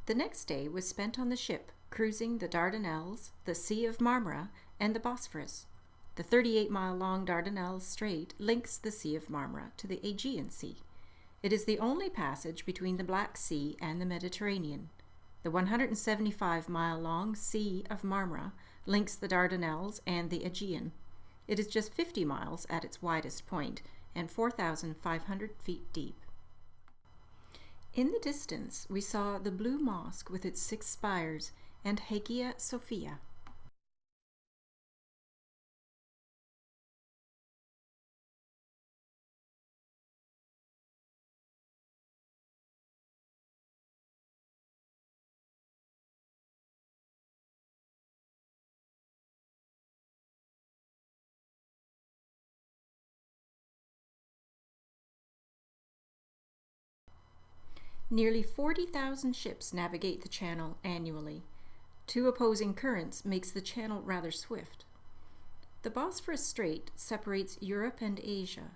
The next day was spent on the ship, cruising the Dardanelles, the Sea of Marmara, and the Bosphorus. The 38-mile-long Dardanelles Strait links the Sea of Marmara to the Aegean Sea. It is the only passage between the Black Sea and the Mediterranean. The 175-mile-long Sea of Marmara links the Dardanelles and the Aegean. It is just 50 miles at its widest point and 4,500 feet deep. In the distance, we saw the Blue Mosque with its 6 spires and Hagia Sophia. Nearly 40,000 ships navigate the channel annually. 2 opposing currents makes the channel rather swift. The Bosphorus Strait separates Europe and Asia.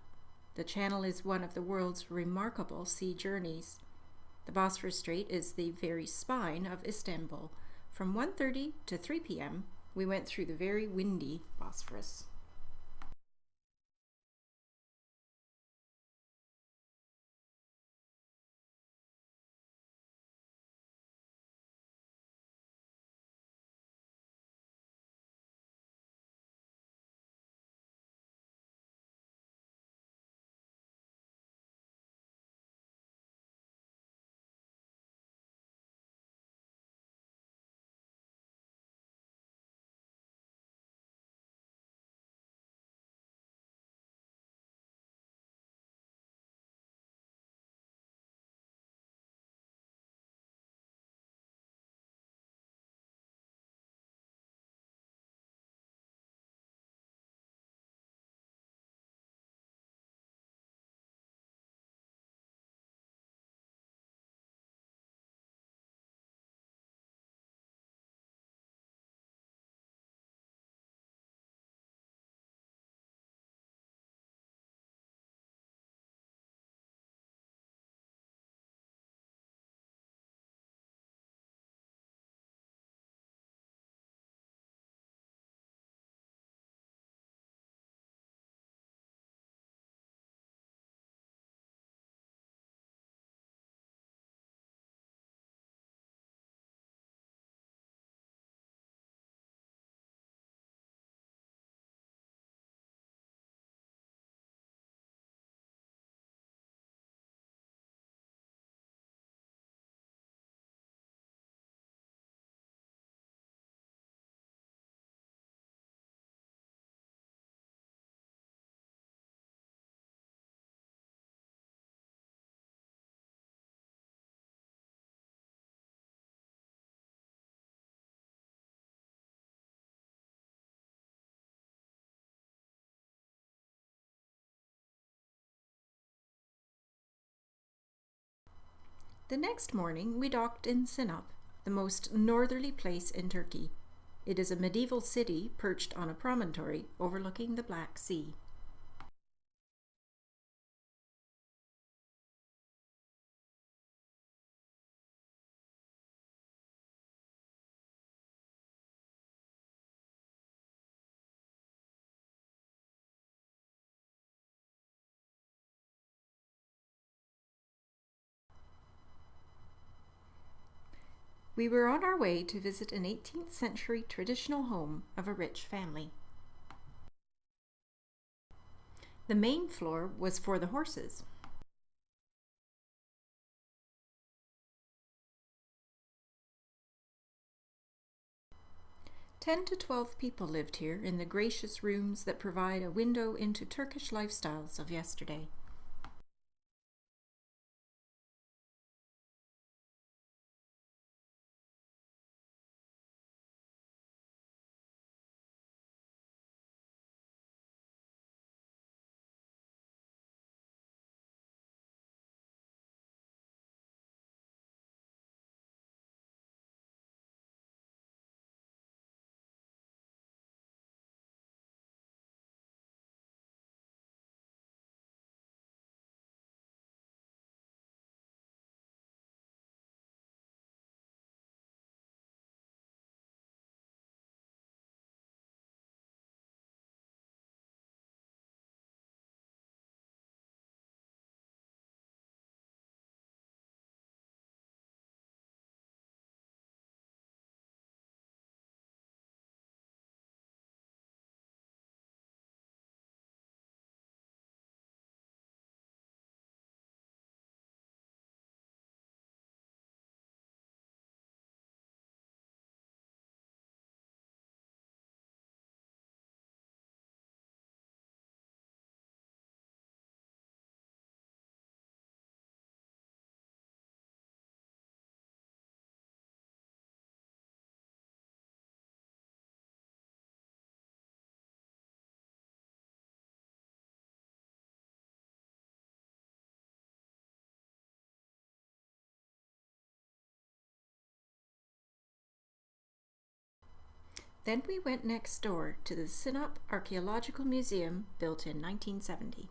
The channel is one of the world's remarkable sea journeys. The Bosphorus Strait is the very spine of Istanbul. From 1:30 to 3 p.m., we went through the very windy Bosphorus. The next morning we docked in Sinop, the most northerly place in Turkey. It is a medieval city perched on a promontory overlooking the Black Sea. We were on our way to visit an 18th century traditional home of a rich family. The main floor was for the horses. Ten to 12 people lived here in the gracious rooms that provide a window into Turkish lifestyles of yesterday. Then we went next door to the Sinop Archaeological Museum, built in 1970.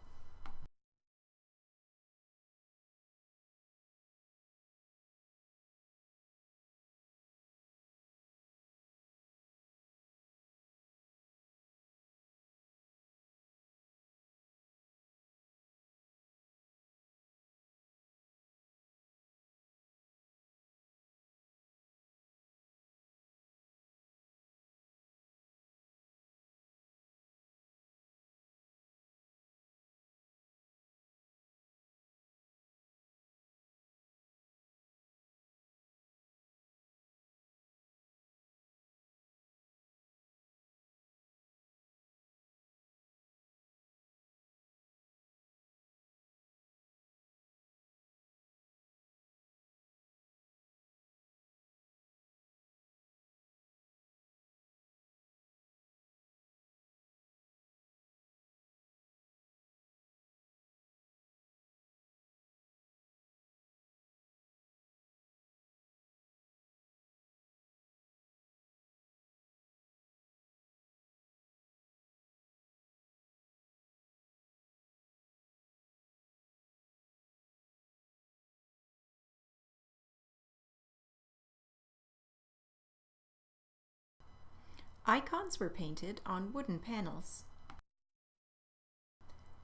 Icons were painted on wooden panels.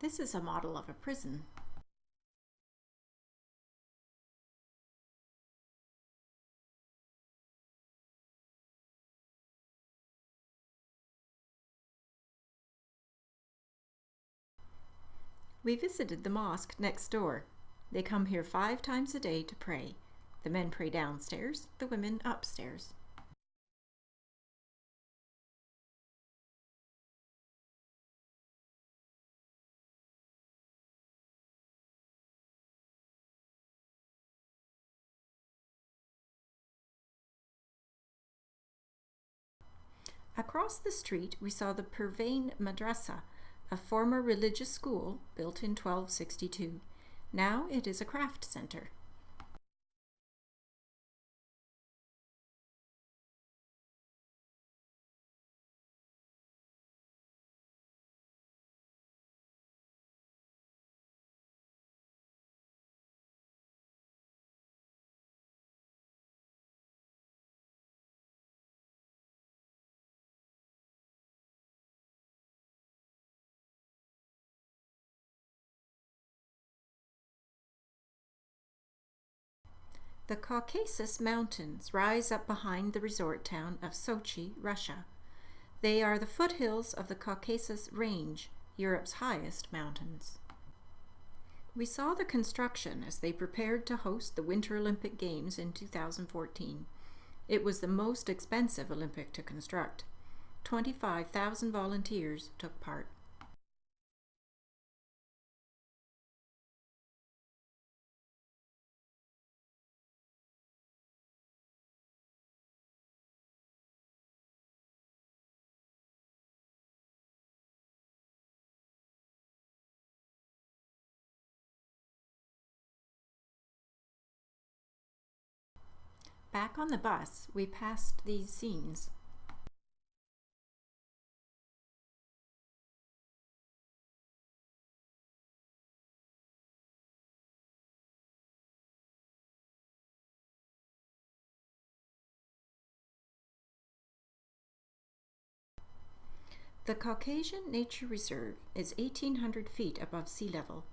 This is a model of a prison. We visited the mosque next door. They come here 5 times a day to pray. The men pray downstairs, the women upstairs. Across the street we saw the Purvain Madrasa, a former religious school built in 1262. Now it is a craft center. The Caucasus Mountains rise up behind the resort town of Sochi, Russia. They are the foothills of the Caucasus Range, Europe's highest mountains. We saw the construction as they prepared to host the Winter Olympic Games in 2014. It was the most expensive Olympic to construct. 25,000 volunteers took part. Back on the bus, we passed these scenes. The Caucasian Nature Reserve is 1,800 feet above sea level.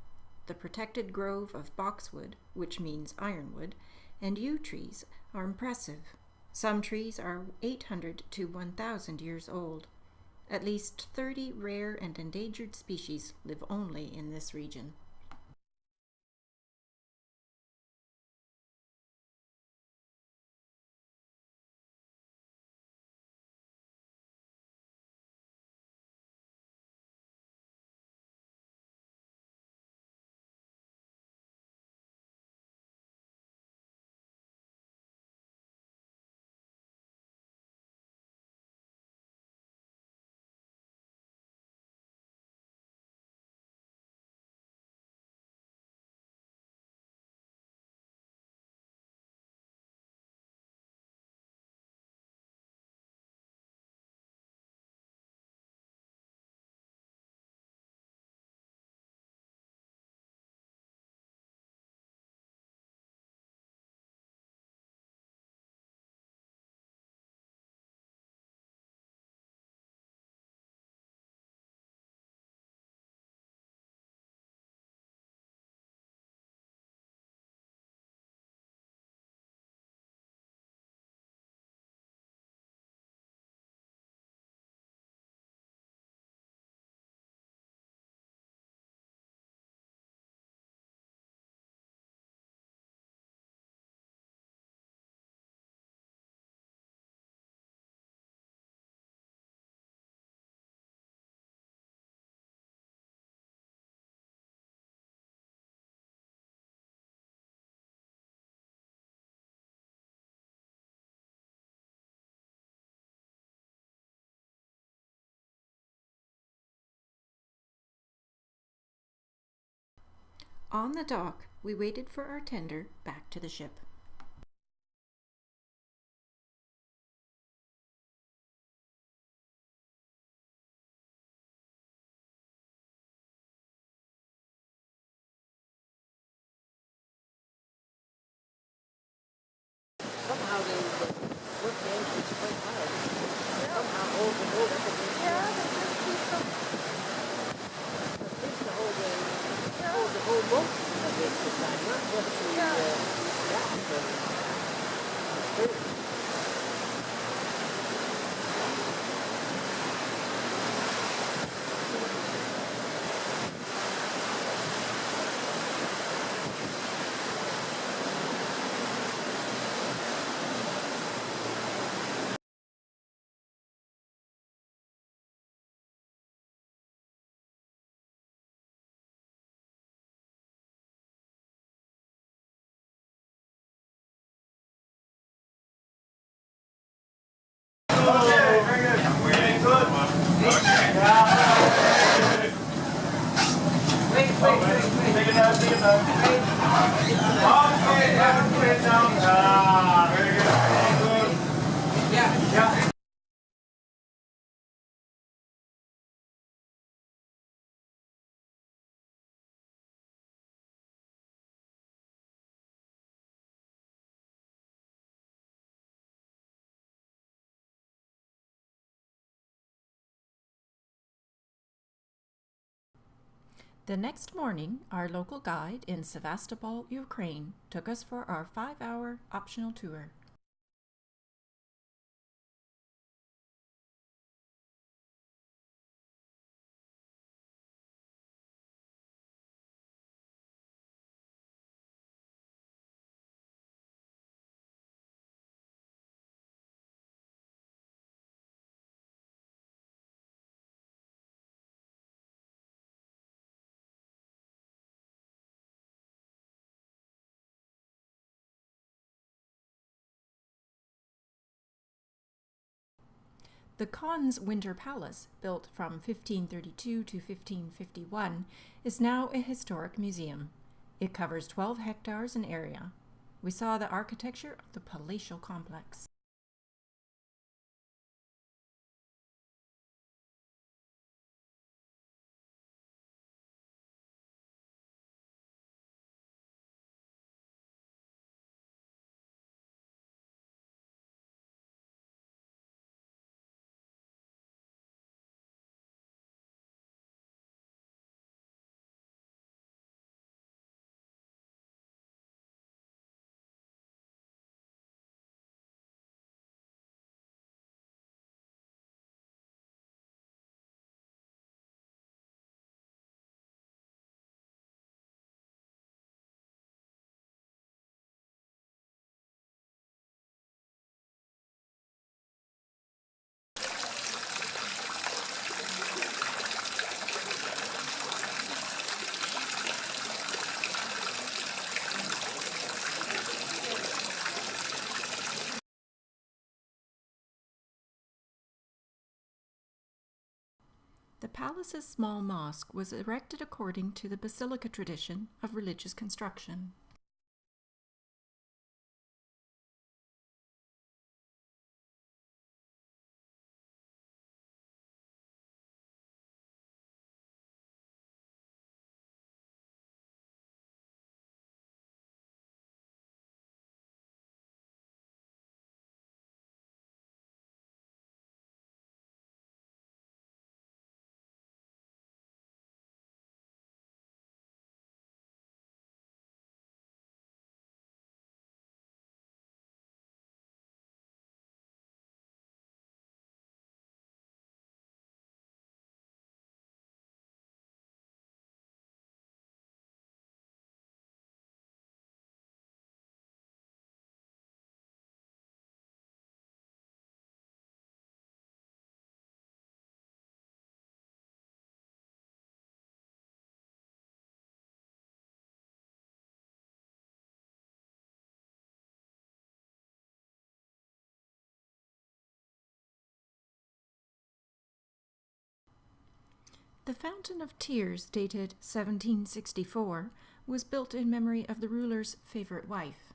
The protected grove of boxwood, which means ironwood, and yew trees are impressive. Some trees are 800 to 1,000 years old. At least 30 rare and endangered species live only in this region. On the dock, we waited for our tender back to the ship. Somehow they work the engines quite hard. Somehow hold the boat up against it seems to hold the whole boat against the side, not just the yacht, but the stern. The next morning, our local guide in Sevastopol, Ukraine, took us for our 5-hour optional tour. The Khan's Winter Palace, built from 1532 to 1551, is now a historic museum. It covers 12 hectares in area. We saw the architecture of the palatial complex. The palace's small mosque was erected according to the basilica tradition of religious construction. The Fountain of Tears, dated 1764, was built in memory of the ruler's favorite wife.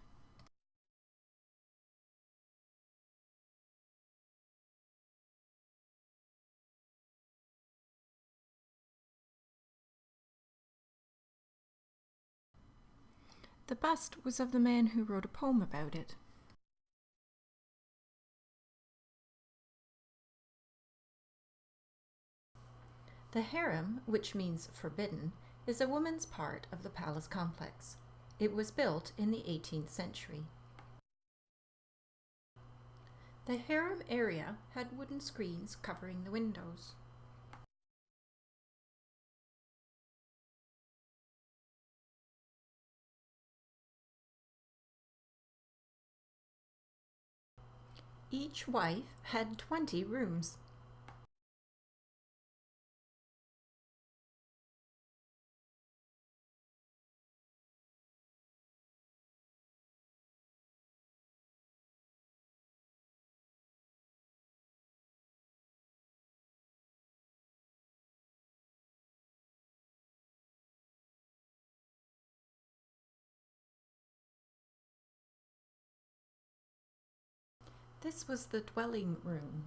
The bust was of the man who wrote a poem about it. The harem, which means forbidden, is a woman's part of the palace complex. It was built in the 18th century. The harem area had wooden screens covering the windows. Each wife had 20 rooms. This was the dwelling room.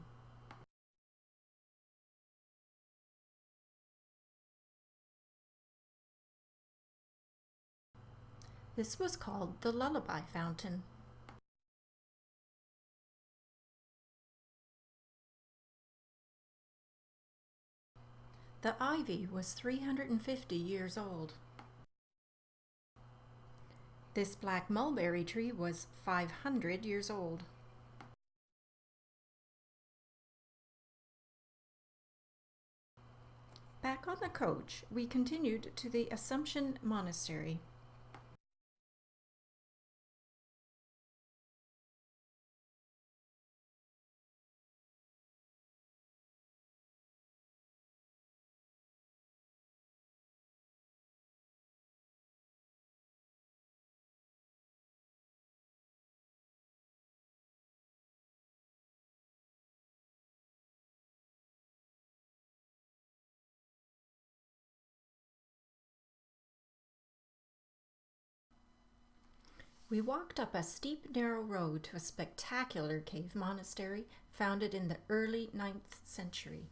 This was called the lullaby fountain. The ivy was 350 years old. This black mulberry tree was 500 years old. Back on the coach, we continued to the Assumption Monastery. We walked up a steep, narrow road to a spectacular cave monastery founded in the early 9th century.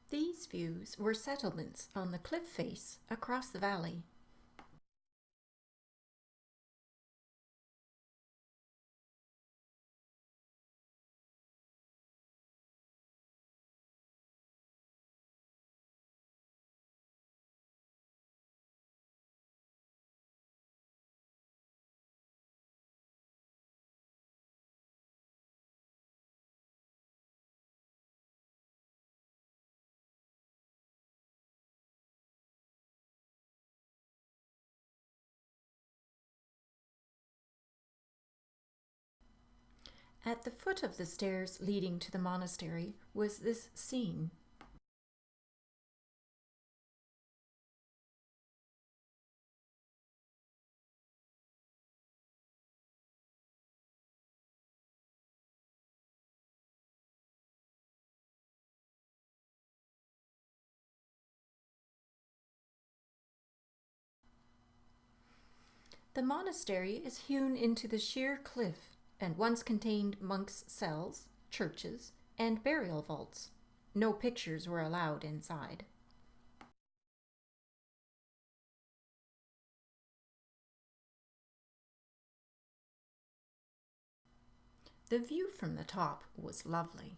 These views were settlements on the cliff face across the valley. At the foot of the stairs leading to the monastery was this scene. The monastery is hewn into the sheer cliff and once contained monks' cells, churches, and burial vaults. No pictures were allowed inside. The view from the top was lovely.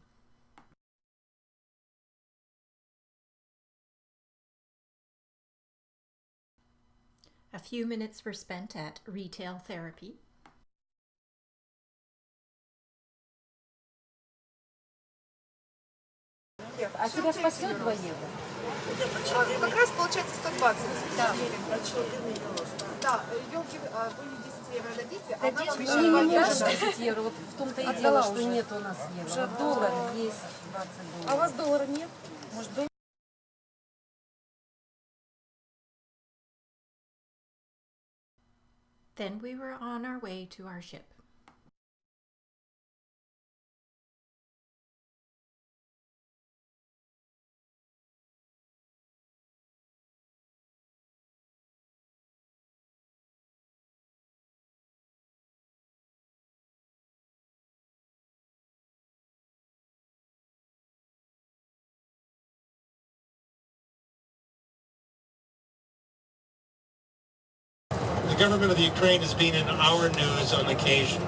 A few minutes were spent at retail therapy. А тебя спасет 2 евро? Как раз получается 120. Да. Да, елки, вы 10 евро дадите, а Да она вам мы еще не можем поддержит. 10 евро. Вот в том-то и Отдала дело, что уже. нет у нас евро. Уже Вот доллар есть, 20 А у долларов. вас доллара нет? Может, доллар? Then we were on our way to our ship. The government of the Ukraine has been in our news on occasion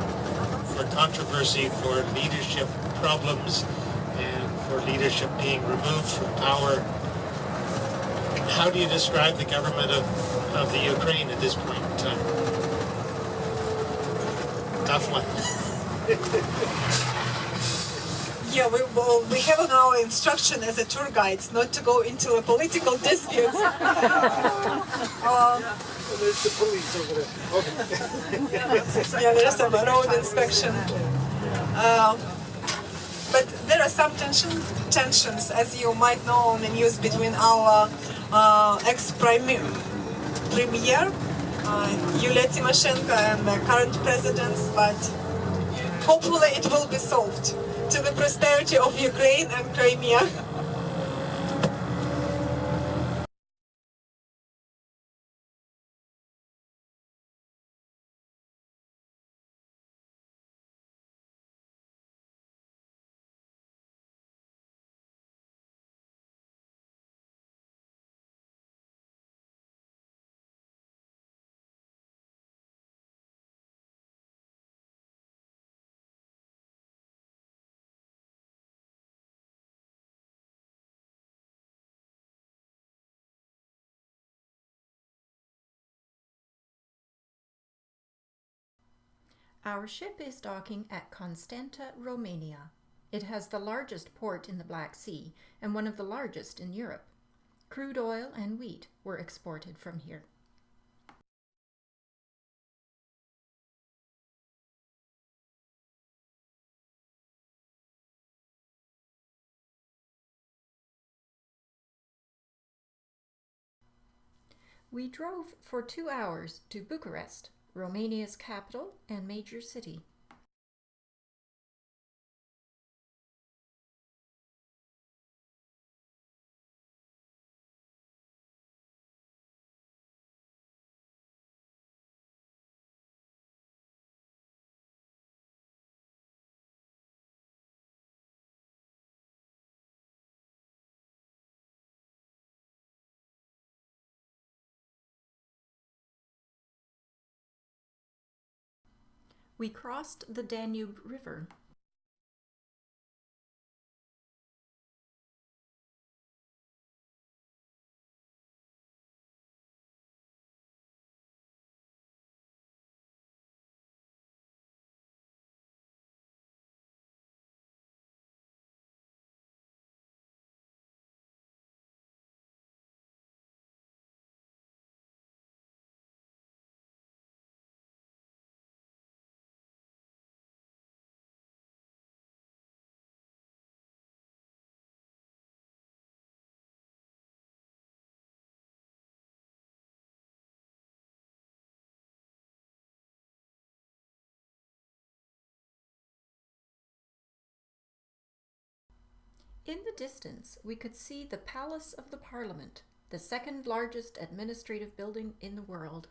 for controversy, for leadership problems, and for leadership being removed from power. How do you describe the government of the Ukraine at this point in time? Tough one. Yeah, we have on our instruction as a tour guides not to go into a political dispute. There's the police over there. Okay. Yeah, there's some road inspection. But there are some tensions, as you might know on the news, between our ex-premier, Yulia Tymoshenko, and the current presidents, but hopefully it will be solved to the prosperity of Ukraine and Crimea. Our ship is docking at Constanta, Romania. It has the largest port in the Black Sea and one of the largest in Europe. Crude oil and wheat were exported from here. We drove for 2 hours to Bucharest, Romania's capital and major city. We crossed the Danube River. In the distance, we could see the Palace of the Parliament, the second largest administrative building in the world.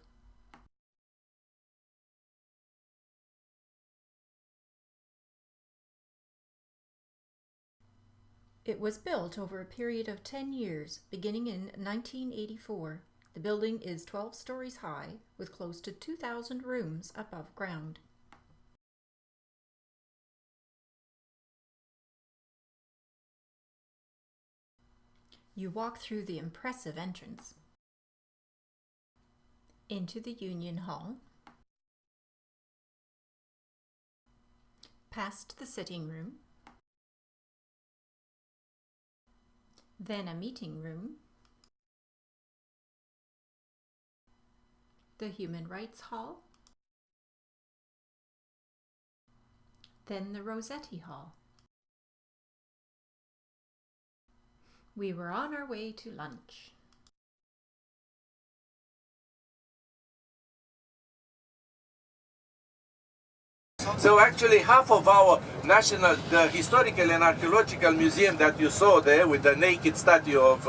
It was built over a period of 10 years, beginning in 1984. The building is 12 stories high, with close to 2,000 rooms above ground. You walk through the impressive entrance, into the Union Hall, past the sitting room, then a meeting room, the Human Rights Hall, then the Rossetti Hall. We were on our way to lunch. So actually half of our the historical and archaeological museum that you saw there with the naked statue of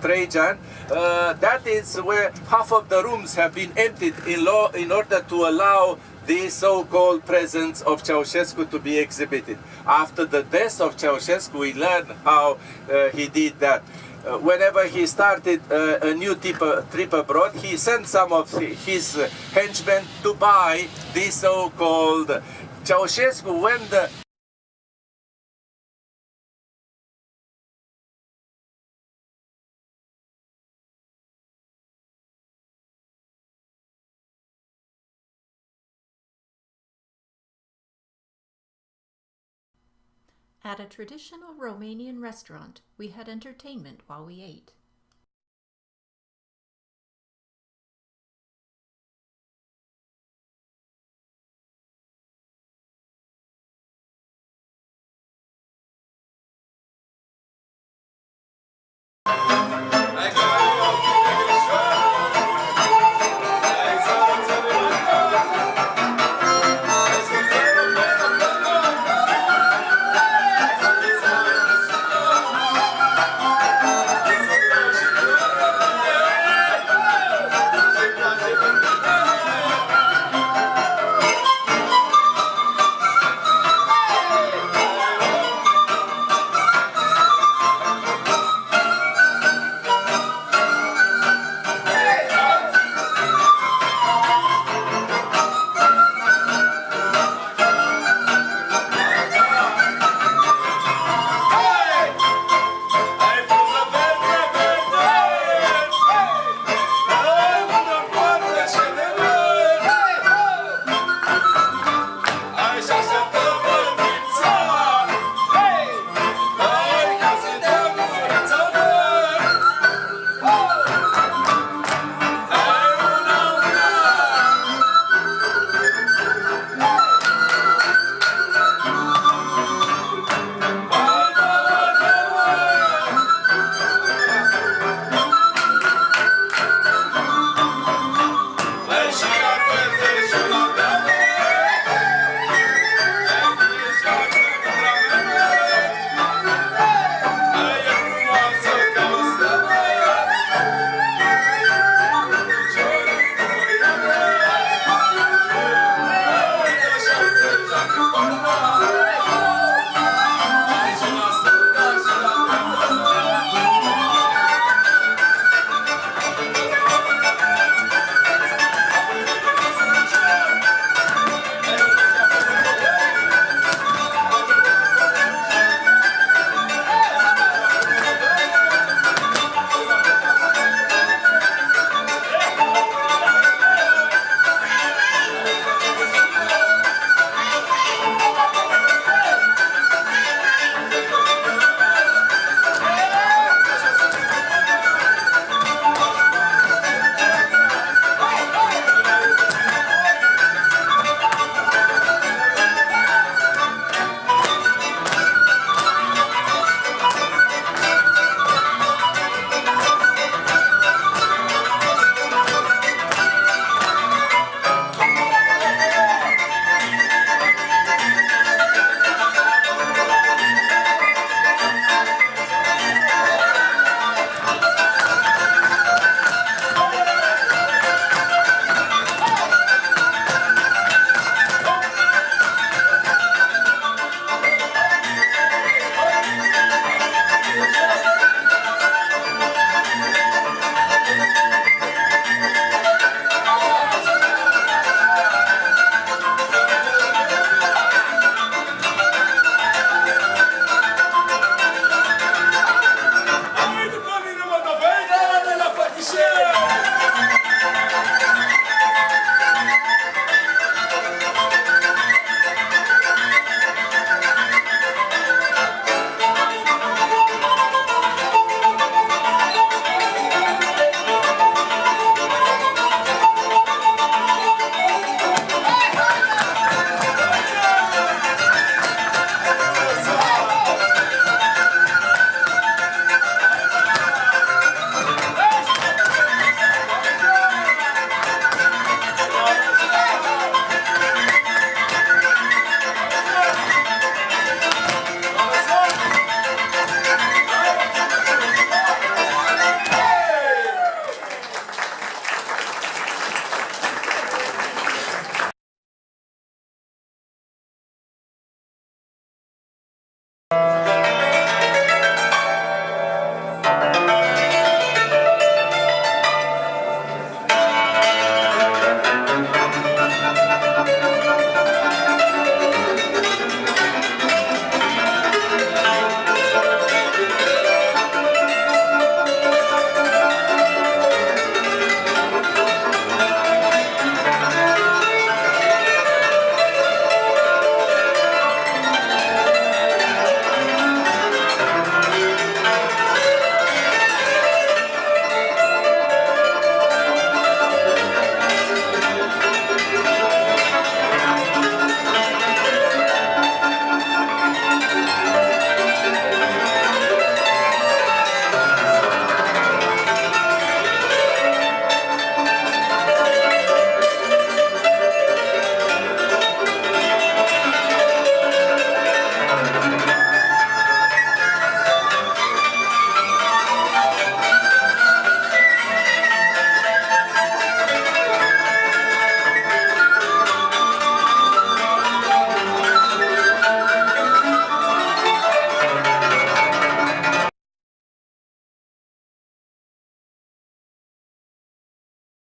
Trajan, that is where half of the rooms have been emptied in order to allow the so-called presence of Ceausescu to be exhibited. After the death of Ceausescu, we learned how he did that. Whenever he started a new trip abroad, he sent some of his henchmen to buy the so-called Ceausescu. When the At a traditional Romanian restaurant, we had entertainment while we ate.